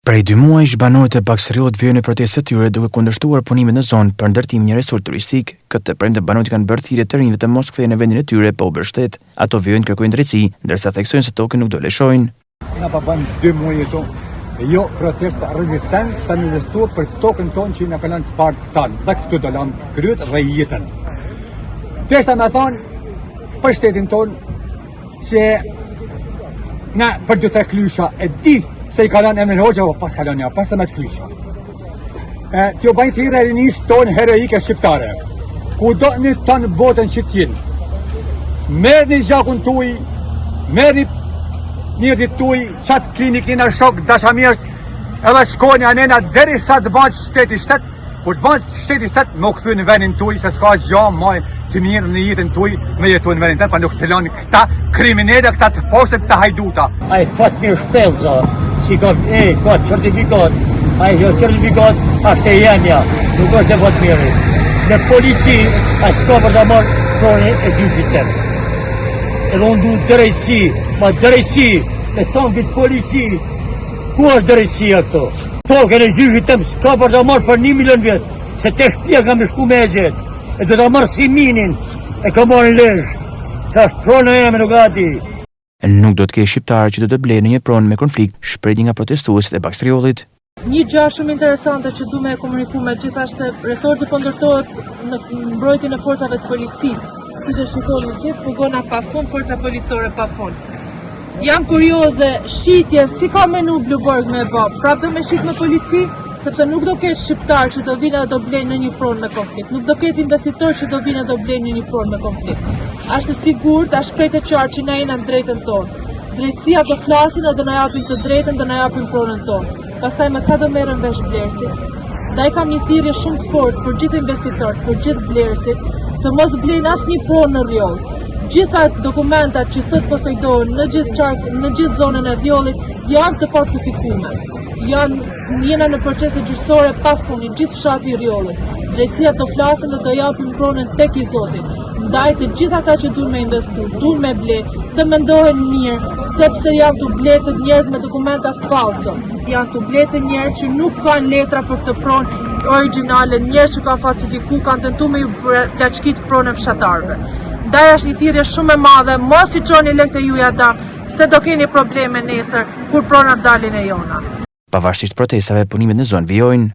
Prej 2 muajsh banorët e Baksëriut vijnë në protestë të tyre duke kundërshtuar punimet në zonë për ndërtimin e një resort turistik. Këtë premte banorët kanë bërë thirrje të rinjve të mos kthehen në vendin e tyre pa u bërë shtet. Ato vijnë kërkojnë drejtësi, ndërsa theksojnë se tokën nuk do lëshojnë. Na pa bën 2 muaj jeton. Jo protest rezistens për investuar për tokën tonë që na kanë të parë tan. Dhe këtu do lan kryet dhe jetën. Testa më thon për shtetin ton se na për 2-3 klysha e di se i kalon Emrin Hoxha o pas kalon ja, pas me të klysha. Kjo bajnë thirrje rinisë tonë heroike shqiptare. Ku do një tonë botën që t'jenë. Merrni gjakun tuj, merrni njerëzit tuj, qatë klinikë në shok, dashamirës, edhe shkoni anena deri sa të banë shteti shtet, kur të banë shteti shtet, më këthy në vendin tuj, se s'ka gjamë maj të mirë në jetën tuj, me jetu në vendin tënë, pa nuk të lanë këta kriminele, këta të poshtë, këta hajduta. Ai fat mirë shpellza, si ka certifikat, ai jo certifikat, ashtë e jenja, nuk është e fat mirë. Në polici, ai s'ka për të marrë pronë e gjyqit tëmë. Edhe unë du drejtësi, ma drejtësi, e thonë këtë polici, ku është drejtësia këto? Tokën e gjyqit tëmë s'ka për të marrë për 1 milion vjetë, se te shtja kam në shku me e gjithë, e do të marrë si minin, e ka marrë në leshë, sa është pronë e me nuk ati. Nuk do të kesh shqiptarë që do të blejnë në një pronë me konflikt, shprehni nga protestuesit e Baksëriollit. Një gjë shumë interesante që du me komuniku me gjithashtë se resorti po ndërtohet në mbrojtjen e forcave të policisë. Siç e shikoni gjithë, fugona pa fund, forca policore pa fund. Jam kurioze, shitje, si ka menu Blueberg me bë? Prap do me shit me polici? Sepse nuk do ketë shqiptar që do vinë dhe do blejnë në një pronë me konflikt. Nuk do ketë investitor që do vinë dhe do blejnë në një pronë me konflikt. Ashtë sigurt, ashtë krejt e qartë që na jena në drejtën tonë. Drejtësia do flasin dhe do na japin të drejtën, do na japin pronën tonë. Pastaj me ka do merren vesh blerësit. Ndaj kam një thirrje shumë të fortë për gjithë investitorët, për gjithë blerësit, të mos blejnë asnjë pronë në rjoll. Gjitha dokumentat që sot posejdohen në gjithë zonën e rjollit janë të falsifikuar. Jena në procese gjyqësore pa fundi, gjithë fshati i rjollit. Drejtësia do flasin dhe do japin pronën tek i Zotit. Ndaj të gjithë ata që duan me investu, duan me ble, të mendohen mirë, sepse janë të bletët njerëz me dokumenta falso. Janë të bletët njerëz që nuk kanë letra për këtë pronë origjinale, njerëz që kanë falsifiku, kanë tentu me ju plaçkit pronën fshatarëve. Ndaj është një thirrje shumë e madhe, mos i çoni lekët e juja dam, se do keni probleme nesër kur pronat dalin e jona. Pavarësisht protestave, punimet në zonë vijojnë.